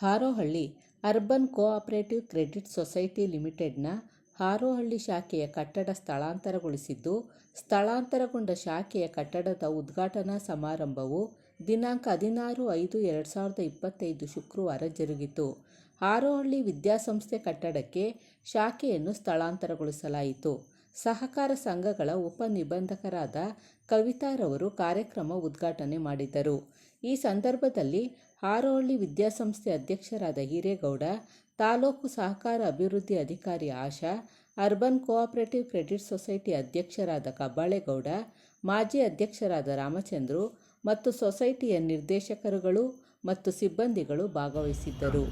Harohalli urban cooperative credit society ಲಿಮಿಟೆಡ್ನ ಹಾರೋಹಳ್ಳಿ ಶಾಖೆಯ ಕಟ್ಟಡ ಸ್ಥಳಾಂತರಗೊಳಿಸಿದ್ದು, ಸ್ಥಳಾಂತರಗೊಂಡ ಶಾಖೆಯ ಕಟ್ಟಡದ ಉದ್ಘಾಟನಾ ಸಮಾರಂಭವು ದಿನಾಂಕ 16/5/2025 ಶುಕ್ರವಾರ ಜರುಗಿತು. ಹಾರೋಹಳ್ಳಿ ವಿದ್ಯಾಸಂಸ್ಥೆ ಕಟ್ಟಡಕ್ಕೆ ಶಾಖೆಯನ್ನು ಸ್ಥಳಾಂತರಗೊಳಿಸಲಾಯಿತು. ಸಹಕಾರ ಸಂಘಗಳ ಉಪನಿಬಂಧಕರಾದ ಕವಿತಾರವರು ಕಾರ್ಯಕ್ರಮ ಉದ್ಘಾಟನೆ ಮಾಡಿದರು. ಈ ಸಂದರ್ಭದಲ್ಲಿ ಹಾರೋಹಳ್ಳಿ ವಿದ್ಯಾಸಂಸ್ಥೆ ಅಧ್ಯಕ್ಷರಾದ ಹಿರೇಗೌಡ, ತಾಲೂಕು ಸಹಕಾರ ಅಭಿವೃದ್ಧಿ ಅಧಿಕಾರಿ ಆಶಾ, ಅರ್ಬನ್ ಕೋಆಪರೇಟಿವ್ ಕ್ರೆಡಿಟ್ ಸೊಸೈಟಿ ಅಧ್ಯಕ್ಷರಾದ ಕಬ್ಬಾಳೇಗೌಡ, ಮಾಜಿ ಅಧ್ಯಕ್ಷರಾದ ರಾಮಚಂದ್ರು ಮತ್ತು ಸೊಸೈಟಿಯ ನಿರ್ದೇಶಕರುಗಳು ಮತ್ತು ಸಿಬ್ಬಂದಿಗಳು ಭಾಗವಹಿಸಿದ್ದರು.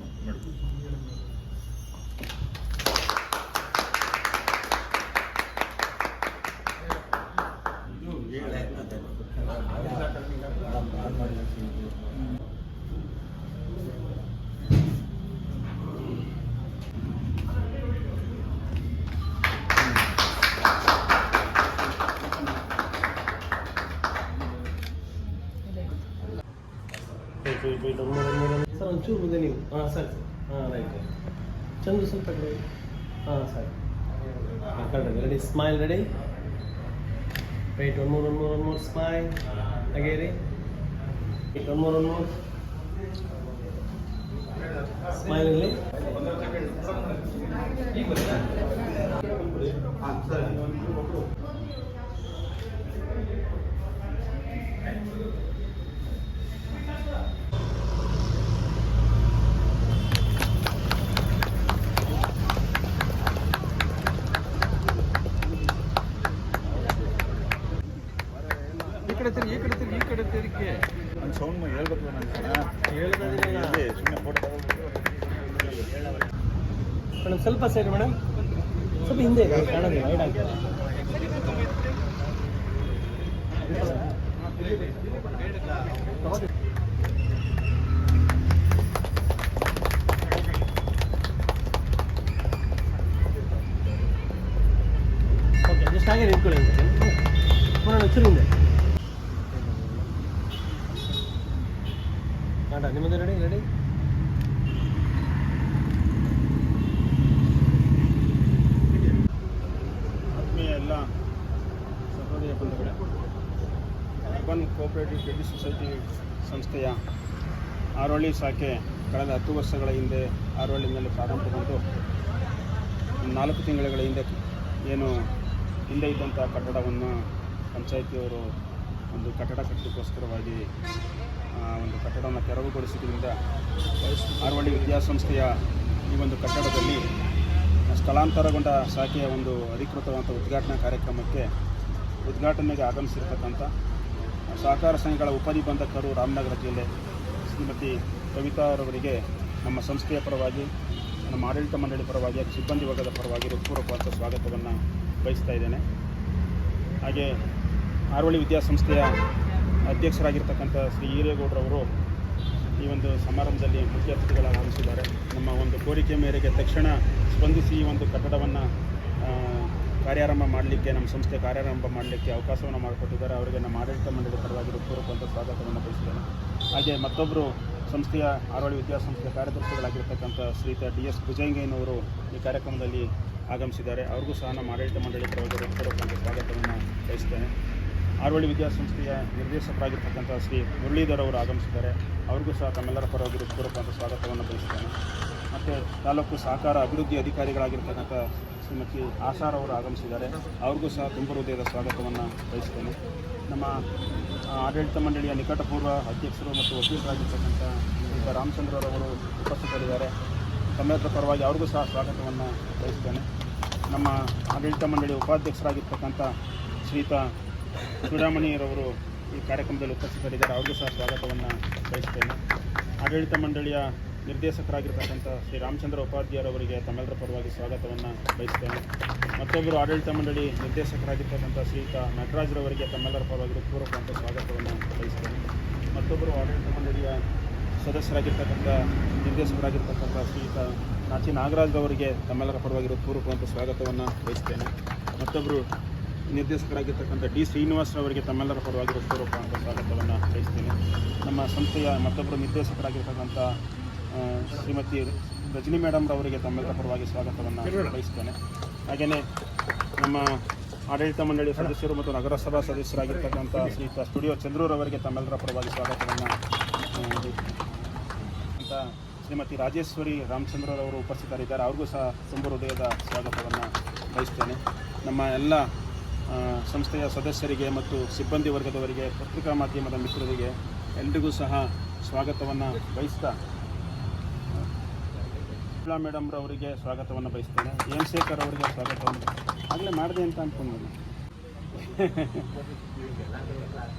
ಸರ್ ಒಂಚೂರು ಮುಂದೆ ನೀವು ಸರಿ ರೈಟ್ ಚಂದು ಸ್ವಲ್ಪ ಕಡೆ ಸರಿ correct ready smile ready right one more smile ಹಾಗೆ ರೀ ಒನ್ ಮೋರ್ ಸ್ಮೈಲ್ ಇಲ್ಲಿ ಈ ಕಡೆ ತಿರುಗಿ ನನ್ನ ಸೌಂಡ್ ಹೇಳ್ಬೇಕು ಸುಮ್ಮನೆ ಫೋಟೋ ಮೇಡಮ್ ಸ್ವಲ್ಪ ಸೈಡ್ ಮೇಡಮ್ ಸ್ವಲ್ಪ ಹಿಂದೆ ಕಾಣೋದು ವೈಡ್ ಆಗ್ತದೆ. ಓಕೆ ಜಸ್ಟ್ ಹಾಗೆ ನಿಂತ್ಕೊಳ್ಳಿ ನೋಡೋಣ ಚೂರು ಹಿಂದೆ ನಿಮ್ಮದು ರೆಡಿ ಆತ್ಮೀಯ ಎಲ್ಲ ಸಹೋದರ ಬಂಧುಗಳೇ, ಅರ್ಬನ್ ಕೋಆಪರೇಟಿವ್ ಕ್ರೆಡಿಟ್ ಸೊಸೈಟಿ ಸಂಸ್ಥೆಯ ಹಾರೋಹಳ್ಳಿ ಶಾಖೆ ಕಳೆದ 10 ವರ್ಷಗಳ ಹಿಂದೆ ಹಾರೋಹಳ್ಳಿನಲ್ಲಿ ಪ್ರಾರಂಭಗೊಂಡು 4 ತಿಂಗಳ ಹಿಂದೆ ಏನು ಹಿಂದೆ ಇದ್ದಂಥ ಕಟ್ಟಡವನ್ನು ಪಂಚಾಯಿತಿಯವರು ಒಂದು ಕಟ್ಟಡ ಕಟ್ಟಲಿಕ್ಕೋಸ್ಕರವಾಗಿ ಒಂದು ಕಟ್ಟಡವನ್ನು ತೆರವುಗೊಳಿಸಿದ್ರಿಂದ ಹಾರೋಹಳ್ಳಿ ವಿದ್ಯಾಸಂಸ್ಥೆಯ ಈ ಒಂದು ಕಟ್ಟಡದಲ್ಲಿ ಸ್ಥಳಾಂತರಗೊಂಡ ಶಾಖೆಯ ಒಂದು ಅಧಿಕೃತವಾದ ಉದ್ಘಾಟನಾ ಕಾರ್ಯಕ್ರಮಕ್ಕೆ ಉದ್ಘಾಟನೆಗೆ ಆಗಮಿಸಿರ್ತಕ್ಕಂಥ ಸಹಕಾರ ಸಂಘಗಳ ಉಪನಿಬಂಧಕರು ರಾಮನಗರ ಜಿಲ್ಲೆ ಶ್ರೀಮತಿ ಕವಿತಾರವರಿಗೆ ನಮ್ಮ ಸಂಸ್ಥೆಯ ಪರವಾಗಿ, ನಮ್ಮ ಆಡಳಿತ ಮಂಡಳಿ ಪರವಾಗಿ, ಸಿಬ್ಬಂದಿ ವರ್ಗದ ಪರವಾಗಿ ಹೃತ್ಪೂರ್ವಕವಾದ ಸ್ವಾಗತವನ್ನು ಬಯಸ್ತಾ ಇದ್ದೇನೆ. ಹಾಗೆ ಹಾರೋಹಳ್ಳಿ ವಿದ್ಯಾಸಂಸ್ಥೆಯ ಅಧ್ಯಕ್ಷರಾಗಿರ್ತಕ್ಕಂಥ ಶ್ರೀ ಹಿರೇಗೌಡರವರು ಈ ಒಂದು ಸಮಾರಂಭದಲ್ಲಿ ಮುಖ್ಯ ಅತಿಥಿಗಳಾಗಿ ಆಗಮಿಸಿದ್ದಾರೆ. ನಮ್ಮ ಒಂದು ಕೋರಿಕೆ ಮೇರೆಗೆ ತಕ್ಷಣ ಸ್ಪಂದಿಸಿ ಈ ಒಂದು ಕಟ್ಟಡವನ್ನು ಕಾರ್ಯಾರಂಭ ಮಾಡಲಿಕ್ಕೆ, ನಮ್ಮ ಸಂಸ್ಥೆ ಕಾರ್ಯಾರಂಭ ಮಾಡಲಿಕ್ಕೆ ಅವಕಾಶವನ್ನು ಮಾಡಿಕೊಟ್ಟಿದ್ದಾರೆ. ಅವರಿಗೆ ನಮ್ಮ ಆಡಳಿತ ಮಂಡಳಿ ಪರವಾಗಿ ಹೃತ್ಪೂರ್ವಕವಾದ ಸ್ವಾಗತವನ್ನು ಬಯಸಿದ್ದೇನೆ. ಹಾಗೆ ಮತ್ತೊಬ್ಬರು ಸಂಸ್ಥೆಯ ಹಾರೋಹಳ್ಳಿ ವಿದ್ಯಾಸಂಸ್ಥೆಯ ಕಾರ್ಯದರ್ಶಿಗಳಾಗಿರ್ತಕ್ಕಂಥ ಶ್ರೀಯುತ DS ಭುಜಂಗಯ್ಯನವರು ಈ ಕಾರ್ಯಕ್ರಮದಲ್ಲಿ ಆಗಮಿಸಿದ್ದಾರೆ. ಅವ್ರಿಗೂ ಸಹ ನಮ್ಮ ಆಡಳಿತ ಮಂಡಳಿ ಪರವಾಗಿ ಹೃತ್ಪೂರ್ವಕವಾದ ಸ್ವಾಗತವನ್ನು ಬಯಸ್ತೇನೆ. ಹಾರೋಹಳ್ಳಿ ವಿದ್ಯಾಸಂಸ್ಥೆಯ ನಿರ್ದೇಶಕರಾಗಿರ್ತಕ್ಕಂಥ ಶ್ರೀ ಮುರಳೀಧರ್ ಅವರು ಆಗಮಿಸಿದ್ದಾರೆ. ಅವ್ರಿಗೂ ಸಹ ತಮ್ಮೆಲ್ಲರ ಪರವಾಗಿ ಹೃತ್ಪೂರ್ವಕವಾದ ಸ್ವಾಗತವನ್ನು ಬಯಸ್ತೇನೆ. ಮತ್ತು ತಾಲೂಕು ಸಹಕಾರ ಅಭಿವೃದ್ಧಿ ಅಧಿಕಾರಿಗಳಾಗಿರ್ತಕ್ಕಂಥ ಶ್ರೀಮತಿ ಆಶಾರವರು ಆಗಮಿಸಿದ್ದಾರೆ. ಅವ್ರಿಗೂ ಸಹ ತುಂಬ ಹೃದಯದ ಸ್ವಾಗತವನ್ನು ಬಯಸ್ತೇನೆ. ನಮ್ಮ ಆಡಳಿತ ಮಂಡಳಿಯ ನಿಕಟಪೂರ್ವ ಅಧ್ಯಕ್ಷರು ಮತ್ತು ವಕೀಲರಾಗಿರ್ತಕ್ಕಂಥ ಶ್ರೀಯುತ ರಾಮಚಂದ್ರರವರು ಉಪಸ್ಥಿತರಿದ್ದಾರೆ. ತಮ್ಮೆಲ್ಲರ ಪರವಾಗಿ ಅವ್ರಿಗೂ ಸಹ ಸ್ವಾಗತವನ್ನು ಬಯಸ್ತೇನೆ. ನಮ್ಮ ಆಡಳಿತ ಮಂಡಳಿಯ ಉಪಾಧ್ಯಕ್ಷರಾಗಿರ್ತಕ್ಕಂಥ ಶ್ರೀಯುತ ಚೂಡಾಮಣಿಯರವರು ಈ ಕಾರ್ಯಕ್ರಮದಲ್ಲಿ ಉಪಸ್ಥಿತರಿದ್ದಾರೆ. ಅವ್ರಿಗೂ ಸಹ ಸ್ವಾಗತವನ್ನು ಬಯಸ್ತೇನೆ. ಆಡಳಿತ ಮಂಡಳಿಯ ನಿರ್ದೇಶಕರಾಗಿರ್ತಕ್ಕಂಥ ಶ್ರೀ ರಾಮಚಂದ್ರ ಉಪಾಧ್ಯಾಯರವರಿಗೆ ತಮ್ಮೆಲ್ಲರ ಪರವಾಗಿ ಸ್ವಾಗತವನ್ನು ಬಯಸ್ತೇನೆ. ಮತ್ತೊಬ್ಬರು ಆಡಳಿತ ಮಂಡಳಿ ನಿರ್ದೇಶಕರಾಗಿರ್ತಕ್ಕಂಥ ಶ್ರೀಯುತ ನಟರಾಜ್ರವರಿಗೆ ತಮ್ಮೆಲ್ಲರ ಪರವಾಗಿ ಹೃತ್ಪೂರ್ವಕವಾದ ಸ್ವಾಗತವನ್ನು ಬಯಸ್ತೇನೆ. ಮತ್ತೊಬ್ಬರು ಆಡಳಿತ ಮಂಡಳಿಯ ಸದಸ್ಯರಾಗಿರ್ತಕ್ಕಂಥ ನಿರ್ದೇಶಕರಾಗಿರ್ತಕ್ಕಂಥ ಶ್ರೀಯುತ ನಾಚಿ ನಾಗರಾಜ್ರವರಿಗೆ ತಮ್ಮೆಲ್ಲರ ಪರವಾಗಿ ಹೃತ್ಪೂರ್ವಕವಾದ ಸ್ವಾಗತವನ್ನು ಬಯಸ್ತೇನೆ. ಮತ್ತೊಬ್ಬರು ನಿರ್ದೇಶಕರಾಗಿರ್ತಕ್ಕಂಥ D ಶ್ರೀನಿವಾಸರವರಿಗೆ ತಮ್ಮೆಲ್ಲರ ಪರವಾಗಿ ಹೃತ್ಪೂರ್ವಕವಾದ ಸ್ವಾಗತವನ್ನು ಬಯಸ್ತೇನೆ. ನಮ್ಮ ಸಂಸ್ಥೆಯ ಮತ್ತೊಬ್ಬರು ನಿರ್ದೇಶಕರಾಗಿರ್ತಕ್ಕಂಥ ಶ್ರೀಮತಿ ರಜನಿ ಮೇಡಮ್ ರವರಿಗೆ ತಮ್ಮೆಲ್ಲರ ಪರವಾಗಿ ಸ್ವಾಗತವನ್ನು ಬಯಸ್ತೇನೆ. ಹಾಗೆಯೇ ನಮ್ಮ ಆಡಳಿತ ಮಂಡಳಿ ಸದಸ್ಯರು ಮತ್ತು ನಗರಸಭಾ ಸದಸ್ಯರಾಗಿರ್ತಕ್ಕಂಥ ಶ್ರೀಯುತ ಸ್ಟುಡಿಯೋ ಚಂದ್ರೂರವರಿಗೆ ತಮ್ಮೆಲ್ಲರ ಪರವಾಗಿ ಸ್ವಾಗತವನ್ನು ಅಂತ ಶ್ರೀಮತಿ ರಾಜೇಶ್ವರಿ ರಾಮಚಂದ್ರರವರು ಉಪಸ್ಥಿತರಿದ್ದಾರೆ. ಅವ್ರಿಗೂ ಸಹ ತುಂಬ ಹೃದಯದ ಸ್ವಾಗತವನ್ನು ಬಯಸ್ತೇನೆ. ನಮ್ಮ ಎಲ್ಲ ಸಂಸ್ಥೆಯ ಸದಸ್ಯರಿಗೆ ಮತ್ತು ಸಿಬ್ಬಂದಿ ವರ್ಗದವರಿಗೆ, ಪತ್ರಿಕಾ ಮಾಧ್ಯಮದ ಮಿತ್ರರಿಗೆ ಎಲ್ರಿಗೂ ಸಹ ಸ್ವಾಗತವನ್ನು ಬಯಸ್ತಾ ಮೇಡಮ್ ರವರಿಗೆ ಸ್ವಾಗತವನ್ನು ಬಯಸ್ತೇನೆ. ಎಂ ಶೇಖರ್ ಅವರಿಗೆ ಸ್ವಾಗತವನ್ನು ಆಗಲೇ ಮಾಡಿದೆ ಅಂತ ಅಂದ್ಕೊಂಡು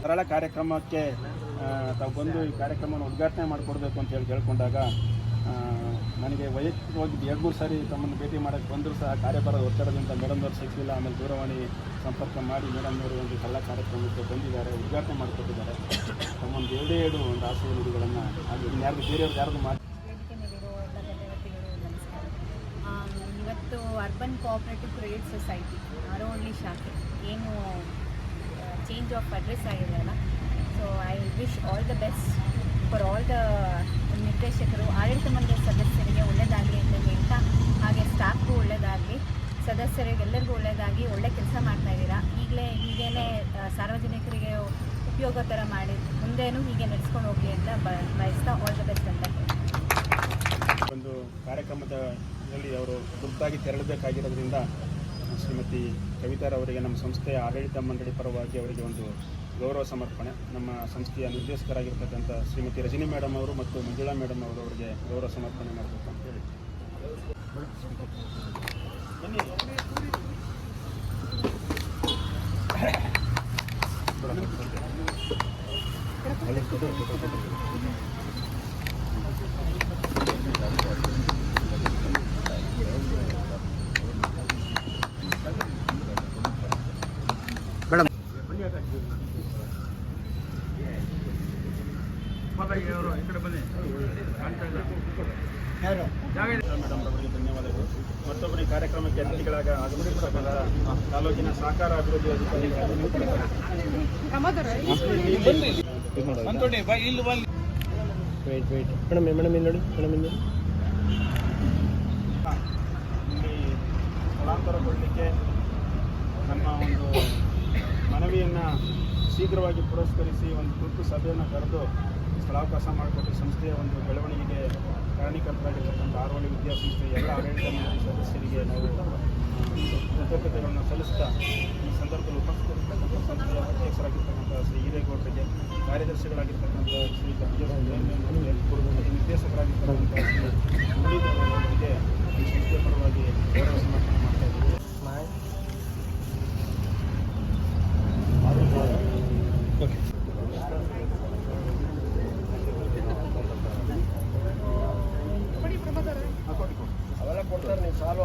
ಸರಳ ಕಾರ್ಯಕ್ರಮಕ್ಕೆ ತಾವು ಬಂದು ಈ ಕಾರ್ಯಕ್ರಮವನ್ನು ಉದ್ಘಾಟನೆ ಮಾಡಿಕೊಡ್ಬೇಕು ಅಂತ ಹೇಳಿ ಕೇಳ್ಕೊಂಡಾಗ ನನಗೆ ವೈಯಕ್ತಿಕವಾಗಿ 2-3 ಸಾರಿ ತಮ್ಮನ್ನು ಭೇಟಿ ಮಾಡೋಕ್ಕೆ ಬಂದರೂ ಸಹ ಕಾರ್ಯಭಾರದ ಒತ್ತಡದಿಂದ ಮೇಡಮ್ನವ್ರು ಸಿಗಲಿಲ್ಲ. ಆಮೇಲೆ ದೂರವಾಣಿ ಸಂಪರ್ಕ ಮಾಡಿ ಮೇಡಮ್ನವರು ಒಂದು ಸರಳ ಕಾರ್ಯಕ್ರಮಕ್ಕೆ ಬಂದಿದ್ದಾರೆ, ಉದ್ಘಾಟನೆ ಮಾಡಿಕೊಟ್ಟಿದ್ದಾರೆ. ತಮ್ಮೊಂದು ಎರಡು ಒಂದು ಆಸೆ ನುಡಿಗಳನ್ನು ಹಾಗೆ ಯಾರಿಗೂ ಬೇರೆಯವ್ರು ಯಾರಿಗೂ ಮಾಡಿ ಇವತ್ತು urban cooperative credit society Arohalli ಶಾಖೆ ಏನು ಚೇಂಜ್ ಆಫ್ ಅಡ್ರೆಸ್ ಆಗಿದೆಯಲ್ಲ, so I wish all the best for all the ನಿರ್ದೇಶಕರು, ಆಡಳಿತ ಮಂಡಳಿ ಸದಸ್ಯರಿಗೆ ಒಳ್ಳೆಯದಾಗಲಿ ಅಂತ ಹೇಳ್ತಾ, ಹಾಗೆ ಸ್ಟಾಫ್ಗೂ ಒಳ್ಳೆಯದಾಗಲಿ, ಸದಸ್ಯರಿಗೆಲ್ಲರಿಗೂ ಒಳ್ಳೆಯದಾಗಿ ಒಳ್ಳೆ ಕೆಲಸ ಮಾಡ್ತಾಯಿದ್ದೀರಾ. ಹೀಗೇ ಸಾರ್ವಜನಿಕರಿಗೆ ಉಪಯೋಗ ಥರ ಮಾಡಿ ಮುಂದೇನೂ ಹೀಗೆ ನಡೆಸ್ಕೊಂಡು ಹೋಗಲಿ ಅಂತ ಬಯಸ್ತಾ ಆಲ್ ದ ಬೆಸ್ಟ್ ಅಂತ ಹೇಳಿ. ಒಂದು ಕಾರ್ಯಕ್ರಮದಲ್ಲಿ ಅವರು ತುರ್ತಾಗಿ ತೆರಳಬೇಕಾಗಿರೋದ್ರಿಂದ ಶ್ರೀಮತಿ ಕವಿತಾರವರಿಗೆ ನಮ್ಮ ಸಂಸ್ಥೆಯ ಆಡಳಿತ ಮಂಡಳಿ ಪರವಾಗಿ ಅವರಿಗೆ ಒಂದು ಗೌರವ ಸಮರ್ಪಣೆ. ನಮ್ಮ ಸಂಸ್ಥೆಯ ನಿರ್ದೇಶಕರಾಗಿರ್ತಕ್ಕಂಥ ಶ್ರೀಮತಿ ರಜನಿ ಮೇಡಮ್ ಅವರು ಮತ್ತು ಮಂಜುಳಾ ಮೇಡಮ್ ಅವರು ಅವರಿಗೆ ಗೌರವ ಸಮರ್ಪಣೆ ಮಾಡಬೇಕು ಅಂತ ಹೇಳಿ. ಮೇಡಮ್ ಅವರಿಗೆ ಧನ್ಯವಾದಗಳು. ಮತ್ತೊಬ್ಬರು ಈ ಕಾರ್ಯಕ್ರಮಕ್ಕೆ ಅತಿಥಿಗಳಾಗಿ ಆಗಮಿಸಿರ್ತಕ್ಕಂಥ ತಾಲೂಕಿನ ಸಹಕಾರ ಅಭಿವೃದ್ಧಿ ಅಧಿಕಾರಿ ಇಲ್ಲಿ ಸ್ಥಳಾಂತರಗೊಳ್ಳಲಿಕ್ಕೆ ನಮ್ಮ ಒಂದು ಮನವಿಯನ್ನು ಶೀಘ್ರವಾಗಿ ಪುರಸ್ಕರಿಸಿ ಒಂದು ತುರ್ತು ಸಭೆಯನ್ನು ಕರೆದು ಸ್ಥಳಾವಕಾಶ ಮಾಡಿಕೊಟ್ಟು ಸಂಸ್ಥೆಯ ಒಂದು ಬೆಳವಣಿಗೆಗೆ ಕಾರಣೀಕರ್ತರಾಗಿರ್ತಕ್ಕಂಥ ಆರೋಹಳ್ಳಿ ವಿದ್ಯಾಸಂಸ್ಥೆಯ ಎಲ್ಲ ಆಡಳಿತ ಮಂಡಳಿ ಸದಸ್ಯರಿಗೆ ನಾವು ಕೃತಜ್ಞತೆಗಳನ್ನು ಸಲ್ಲಿಸ್ತಾ ಈ ಸಂದರ್ಭದಲ್ಲಿ ಉಪಸ್ಥಿತರಿರ್ತಕ್ಕಂಥ ಸಂಸ್ಥೆಯ ಅಧ್ಯಕ್ಷರಾಗಿರ್ತಕ್ಕಂಥ ಶ್ರೀ ಹಿರೇಗೌಡರಿಗೆ, ಕಾರ್ಯದರ್ಶಿಗಳಾಗಿರ್ತಕ್ಕಂಥ ಶ್ರೀ ನಿರ್ದೇಶಕರಾಗಿರ್ತಕ್ಕಂಥ ಶ್ರೀ ಮುರಳೀಧರವರಿಗೆ ಈ ಸಂಸ್ಥೆಯ ಪರವಾಗಿ ಗೌರವ ಸಮರ್ಪಣೆ ಮಾಡ್ತಾ ಇದ್ದೀವಿ. ಅವೆಲ್ಲ ಕೊಡ್ತಾರೆ, ನೀವು ಸಾಲು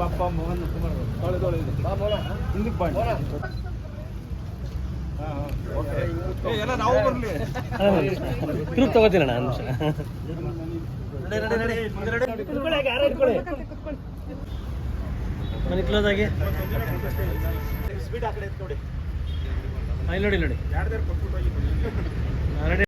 ಬಾಪ ಮೋಹನ್ ಕುಮಾರ್ ಹಿಂದಕ್ಕೆ ಬನ್ನಿ. ಎಲ್ಲ ನಾವು ಬರಲಿ ತಗೋತೀನಿ ಮನೆ ಕ್ಲೋಸ್ ಆಗಿ ಸ್ವೀಟ್ ಆ ಕಡೆ ನೋಡಿ ನೋಡಿ ಯಾರ್ದಾರು ಕೊಟ್ಬಿಟ್ಟು ಹೋಗಿ